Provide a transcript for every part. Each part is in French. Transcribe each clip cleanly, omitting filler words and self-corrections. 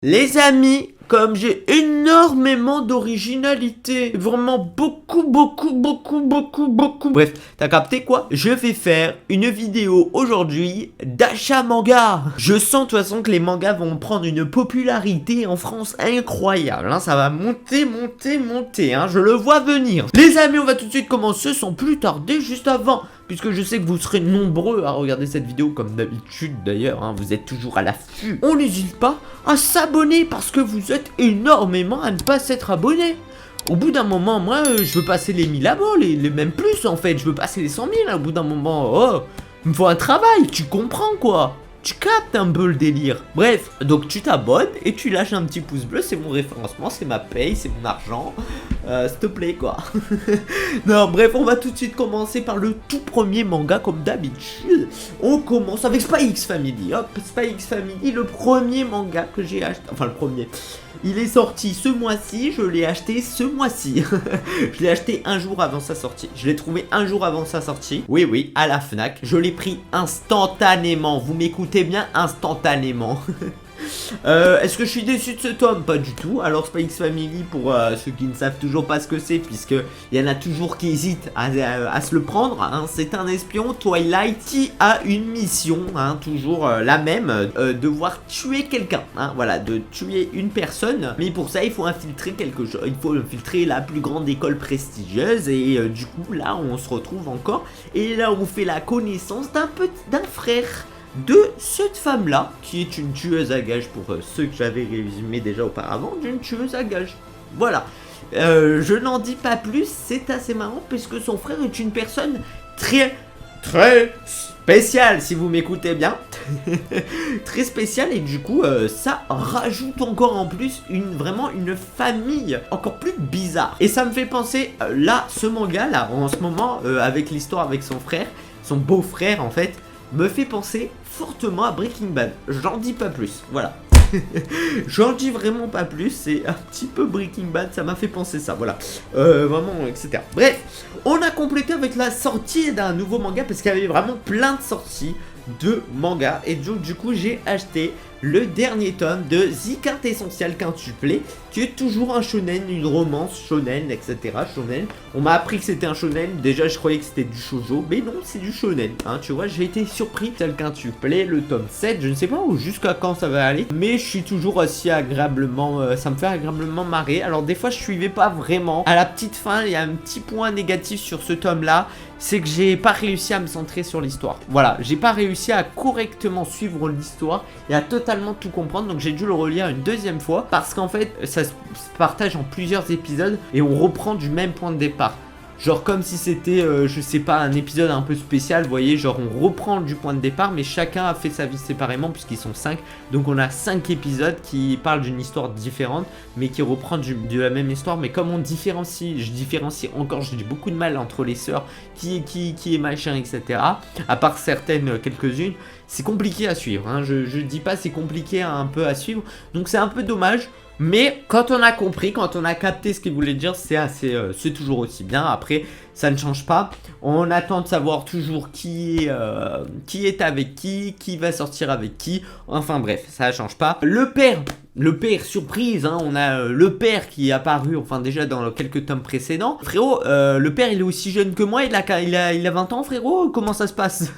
Les amis, comme j'ai énormément d'originalité, vraiment beaucoup. Bref, t'as capté quoi? Je vais faire une vidéo aujourd'hui d'achat manga. Je sens de toute façon que les mangas vont prendre une popularité en France incroyable. Ça va monter, hein, je le vois venir. Les amis, on va tout de suite commencer sans plus tarder, juste avant. Puisque je sais que vous serez nombreux à regarder cette vidéo comme d'habitude d'ailleurs, hein, vous êtes toujours à l'affût. On n'hésite pas à s'abonner parce que vous êtes énormément à ne pas s'être abonné. Au bout d'un moment, moi, je veux passer les 1000 abos, les même plus en fait, je veux passer les 100 000 hein, au bout d'un moment. Oh, il me faut un travail, tu comprends quoi? Tu captes un peu le délire. Bref, donc tu t'abonnes et tu lâches un petit pouce bleu, c'est mon référencement, c'est ma paye, c'est mon argent. S'il te plaît quoi. Non, bref, on va tout de suite commencer par le tout premier manga comme d'habitude. On commence avec Spy X Family. Hop, Spy X Family, le premier manga que j'ai acheté. Enfin, le premier. Il est sorti ce mois-ci, je l'ai acheté ce mois-ci. Je l'ai acheté un jour avant sa sortie. Je l'ai trouvé un jour avant sa sortie. Oui, à la Fnac. Je l'ai pris instantanément. Vous m'écoutez bien, instantanément. Est-ce que je suis déçu de ce tome? Pas du tout. Alors Spy X Family, pour ceux qui ne savent toujours pas ce que c'est, puisque il y en a toujours qui hésitent à se le prendre, hein, c'est un espion Twilight qui a une mission, hein, toujours la même, devoir tuer quelqu'un, hein, voilà, de tuer une personne, mais pour ça il faut infiltrer quelque chose, il faut infiltrer la plus grande école prestigieuse, et du coup là on se retrouve encore, et là on fait la connaissance d'un frère de cette femme-là, qui est une tueuse à gages pour ceux que j'avais résumé déjà auparavant, d'une tueuse à gages. Voilà. Je n'en dis pas plus, c'est assez marrant puisque son frère est une personne très spéciale, si vous m'écoutez bien. Très spéciale, et du coup, ça rajoute encore en plus vraiment une famille encore plus bizarre. Et ça me fait penser, là, ce manga-là, en ce moment, avec l'histoire avec son frère, son beau-frère en fait, me fait penser fortement à Breaking Bad. J'en dis pas plus, voilà. J'en dis vraiment pas plus, c'est un petit peu Breaking Bad, ça m'a fait penser ça, voilà. Vraiment, etc. Bref, on a complété avec la sortie d'un nouveau manga, parce qu'il y avait vraiment plein de sorties de manga, et donc du coup j'ai acheté le dernier tome de The Quintessential Quintuplé, qui est toujours un shonen, une romance shonen, etc. Shonen. On m'a appris que c'était un shonen, déjà je croyais que c'était du shoujo, mais non, c'est du shonen, hein, tu vois, j'ai été surpris. C'est le quintuplé, le tome 7, je ne sais pas où, jusqu'à quand ça va aller, mais je suis toujours aussi agréablement, ça me fait agréablement marrer. Alors des fois je suivais pas vraiment, à la petite fin, il y a un petit point négatif sur ce tome là, c'est que j'ai pas réussi à me centrer sur l'histoire. Voilà, j'ai pas réussi à correctement suivre l'histoire et à totalement tout comprendre, donc j'ai dû le relire une deuxième fois, parce qu'en fait, ça se partage en plusieurs épisodes et on reprend du même point de départ. Genre comme si c'était, je sais pas, un épisode un peu spécial, vous voyez, genre on reprend du point de départ, mais chacun a fait sa vie séparément, puisqu'ils sont 5. Donc on a 5 épisodes qui parlent d'une histoire différente, mais qui reprend de la même histoire. Mais comme on différencie, je différencie encore, j'ai beaucoup de mal entre les sœurs, qui est machin, etc. À part certaines, quelques-unes, c'est compliqué à suivre, hein. Je dis pas c'est compliqué un peu à suivre, donc c'est un peu dommage. Mais quand on a compris, quand on a capté ce qu'il voulait dire, c'est toujours aussi bien. Après, ça ne change pas. On attend de savoir toujours qui est avec qui va sortir avec qui. Enfin bref, ça ne change pas. Le père surprise, hein, on a le père qui est apparu, enfin déjà dans quelques tomes précédents. Frérot, le père il est aussi jeune que moi, il a 20 ans frérot, comment ça se passe?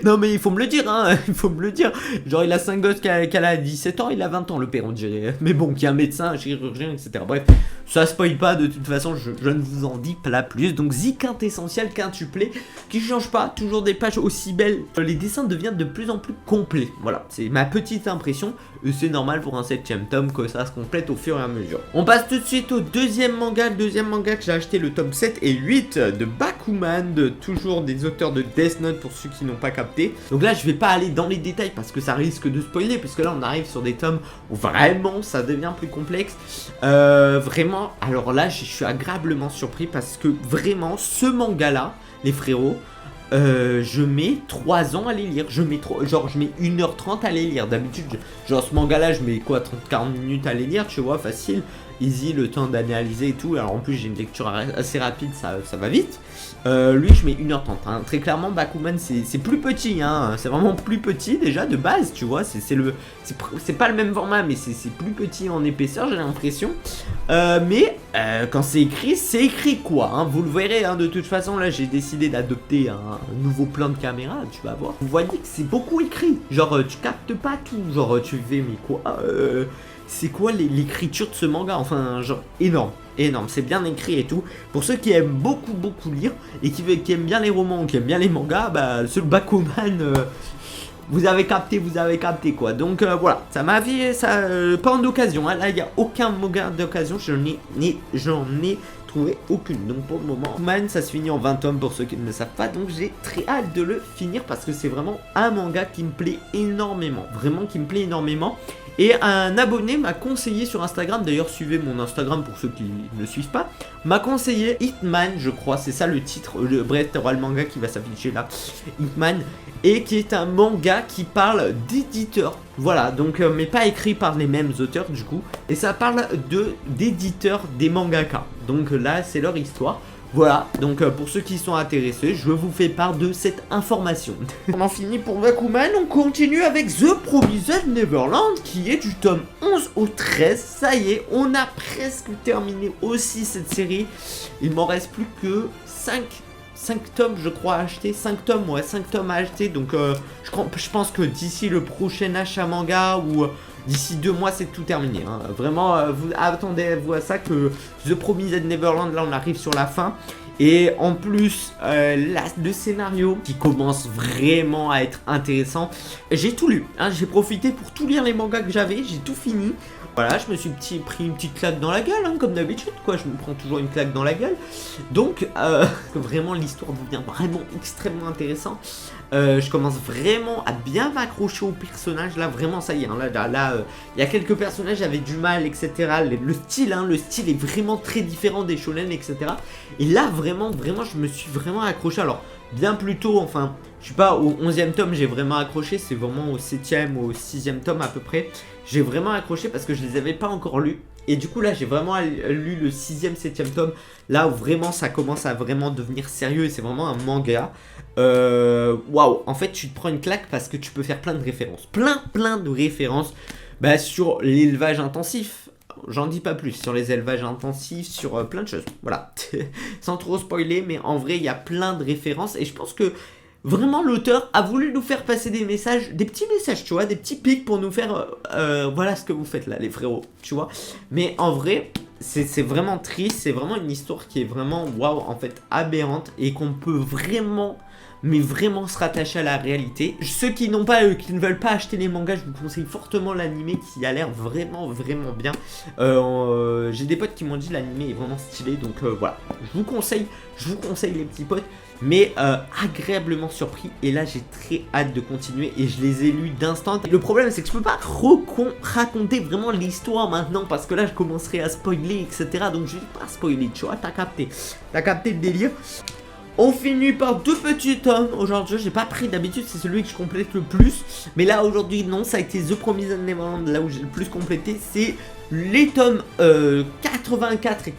Non mais il faut me le dire, hein, il faut me le dire. Genre il a 5 gosses qu'elle a 17 ans, il a 20 ans le père on dirait. Mais bon, qui est un médecin, un chirurgien, etc. Bref, ça spoil pas de toute façon, je ne vous en dis pas plus. Donc The Quintessential Quintuplé, qui change pas, toujours des pages aussi belles. Les dessins deviennent de plus en plus complets. Voilà, c'est ma petite impression. C'est normal pour un 7ème tome que ça se complète au fur et à mesure. On passe tout de suite au deuxième manga. Le deuxième manga que j'ai acheté, le tome 7 et 8 de Bakuman, toujours des auteurs de Death Note pour ceux qui n'ont pas capté. Donc là je vais pas aller dans les détails parce que ça risque de spoiler, parce que là on arrive sur des tomes où vraiment ça devient plus complexe. Vraiment, alors là je suis agréablement surpris parce que vraiment ce manga là, les frérots, je mets 3 ans à les lire. Genre, je mets 1h30 à les lire. D'habitude, genre ce manga-là, je mets quoi, 30-40 minutes à les lire, tu vois, facile. Easy, le temps d'analyser et tout. Alors en plus, j'ai une lecture assez rapide, ça va vite. Lui, je mets 1h30. Hein. Très clairement, Bakuman, c'est plus petit. Hein. C'est vraiment plus petit déjà de base, tu vois. C'est pas le même format, mais c'est plus petit en épaisseur, j'ai l'impression. Mais quand c'est écrit quoi. Hein. Vous le verrez, hein. De toute façon, là, j'ai décidé d'adopter un nouveau plan de caméra. Tu vas voir. Vous voyez que c'est beaucoup écrit. Genre, tu captes pas tout. Genre, tu fais, mais quoi c'est quoi l'écriture de ce manga? Enfin, genre, énorme, c'est bien écrit et tout. Pour ceux qui aiment beaucoup lire et qui aiment bien les romans, qui aiment bien les mangas, bah, ce Bakuman, vous avez capté quoi. Donc voilà, ça m'a fait ça, pas en occasion, hein. Là, il n'y a aucun manga d'occasion, j'en ai trouvé aucune. Donc pour le moment, Bakuman, ça se finit en 20 tomes pour ceux qui ne le savent pas. Donc j'ai très hâte de le finir parce que c'est vraiment un manga qui me plaît énormément. Vraiment qui me plaît énormément. Et un abonné m'a conseillé sur Instagram, d'ailleurs suivez mon Instagram pour ceux qui ne le suivent pas, m'a conseillé Hitman, je crois, c'est ça le titre, bref, tu auras le manga qui va s'afficher là, Hitman, et qui est un manga qui parle d'éditeurs, voilà, donc, mais pas écrit par les mêmes auteurs du coup, et ça parle d'éditeurs des mangaka, donc là c'est leur histoire. Voilà, donc pour ceux qui sont intéressés, je vous fais part de cette information. On en finit pour Bakuman, on continue avec The Promised Neverland qui est du tome 11 au 13. Ça y est, on a presque terminé aussi cette série. Il m'en reste plus que 5 tomes je crois à acheter, 5 tomes, ouais, 5 tomes à acheter. Donc je pense que d'ici le prochain achat manga ou... d'ici 2 mois, c'est tout terminé. Hein. Vraiment, vous attendez-vous à ça que The Promised Neverland, là, on arrive sur la fin. Et en plus, le scénario qui commence vraiment à être intéressant. J'ai tout lu. Hein. J'ai profité pour tout lire les mangas que j'avais. J'ai tout fini. Voilà, je me suis pris une petite claque dans la gueule, hein, comme d'habitude, quoi. Je me prends toujours une claque dans la gueule. Donc, vraiment, l'histoire devient vraiment extrêmement intéressante. Je commence vraiment à bien m'accrocher aux personnages. Là, vraiment, ça y est. Hein, là, il y a quelques personnages, j'avais du mal, etc. Le style est vraiment très différent des shonen, etc. Et là, vraiment, je me suis vraiment accroché. Alors, bien plus tôt, enfin, je suis pas au 11e tome, j'ai vraiment accroché. C'est vraiment au 7e ou au 6e tome à peu près. J'ai vraiment accroché parce que je les avais pas encore lus. Et du coup là j'ai vraiment lu le 6e, 7e tome. Là où vraiment ça commence à vraiment devenir sérieux. Et c'est vraiment un manga. Waouh, en fait tu te prends une claque parce que tu peux faire plein de références. Plein de références sur l'élevage intensif. J'en dis pas plus sur les élevages intensifs, sur plein de choses. Voilà, sans trop spoiler, mais en vrai il y a plein de références. Et je pense que vraiment l'auteur a voulu nous faire passer des messages, des petits messages, tu vois, des petits pics pour nous faire voilà ce que vous faites là les frérots, tu vois. Mais en vrai c'est vraiment triste, c'est vraiment une histoire qui est vraiment waouh, en fait aberrante, et qu'on peut vraiment, mais vraiment se rattacher à la réalité. Ceux qui n'ont pas, qui ne veulent pas acheter les mangas, je vous conseille fortement l'animé qui a l'air vraiment bien. J'ai des potes qui m'ont dit l'animé est vraiment stylé, donc voilà, je vous conseille les petits potes. Mais agréablement surpris, et là j'ai très hâte de continuer et je les ai lus d'instant. Le problème c'est que je peux pas raconter vraiment l'histoire maintenant parce que là je commencerai à spoiler, etc. Donc je vais pas spoiler, tu vois, t'as capté le délire. On finit par 2 petits tomes aujourd'hui. J'ai pas pris, d'habitude c'est celui que je complète le plus, mais là aujourd'hui non, ça a été The Promised Neverland, là où j'ai le plus complété. C'est les tomes 84 et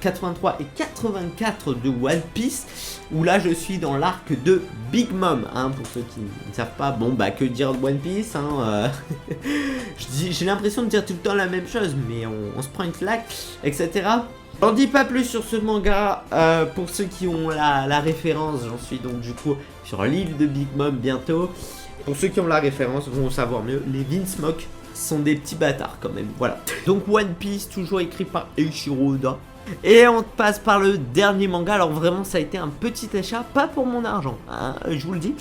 83 et 84 de One Piece, où là je suis dans l'arc de Big Mom, hein, pour ceux qui ne savent pas. Bon bah que dire de One Piece, hein, j'ai l'impression de dire tout le temps la même chose, mais on se prend une claque, etc. J'en dis pas plus sur ce manga, pour ceux qui ont la référence, j'en suis donc du coup sur l'île de Big Mom bientôt. Pour ceux qui ont la référence vont savoir mieux, les Vinsmoke sont des petits bâtards quand même, voilà. Donc One Piece, toujours écrit par Eiichiro Oda. Et on passe par le dernier manga. Alors vraiment ça a été un petit achat, pas pour mon argent, hein, je vous le dis.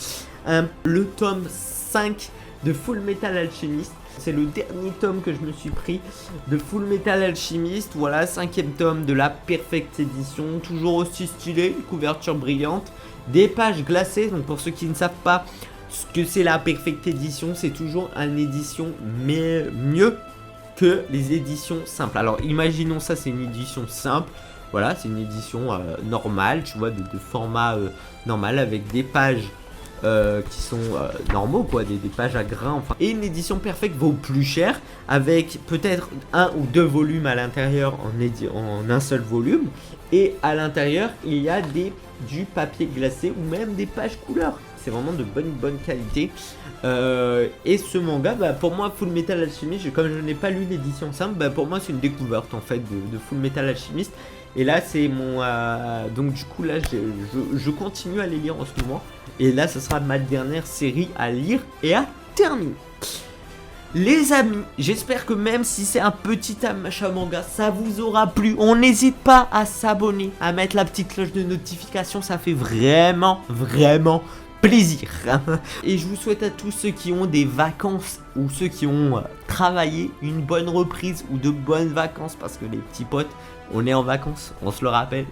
Le tome 5 de Full Metal Alchemist. C'est le dernier tome que je me suis pris de Full Metal Alchemist. Voilà, 5e tome de la Perfect Edition. Toujours aussi stylé, couverture brillante, des pages glacées. Donc pour ceux qui ne savent pas ce que c'est la Perfect Edition, c'est toujours une édition mais mieux que les éditions simples. Alors imaginons ça, c'est une édition simple. Voilà, c'est une édition normale, tu vois, de format normal avec des pages qui sont normaux, quoi, des pages à grains, enfin. Et une édition perfecte vaut plus cher, avec peut-être 1 ou 2 volumes à l'intérieur en un seul volume. Et à l'intérieur, il y a du papier glacé ou même des pages couleur. C'est vraiment de bonne qualité. Et ce manga, bah, pour moi, Full Metal Alchemist, comme je n'ai pas lu l'édition simple, bah, pour moi c'est une découverte en fait de Full Metal Alchemist. Et là c'est mon... donc du coup là je continue à les lire en ce moment. Et là ce sera ma dernière série à lire et à terminer. Les amis, j'espère que même si c'est un petit achat manga, ça vous aura plu. On n'hésite pas à s'abonner, à mettre la petite cloche de notification, ça fait vraiment plaisir. Et je vous souhaite à tous ceux qui ont des vacances ou ceux qui ont travaillé une bonne reprise ou de bonnes vacances, parce que les petits potes, on est en vacances, on se le rappelle.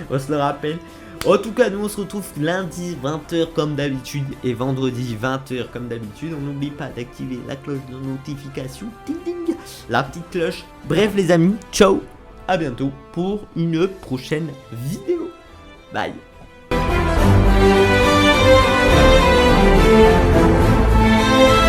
On se le rappelle. En tout cas, nous on se retrouve lundi 20h comme d'habitude et vendredi 20h comme d'habitude. On n'oublie pas d'activer la cloche de notification, ding ding, la petite cloche. Bref les amis, ciao, à bientôt pour une prochaine vidéo. Bye.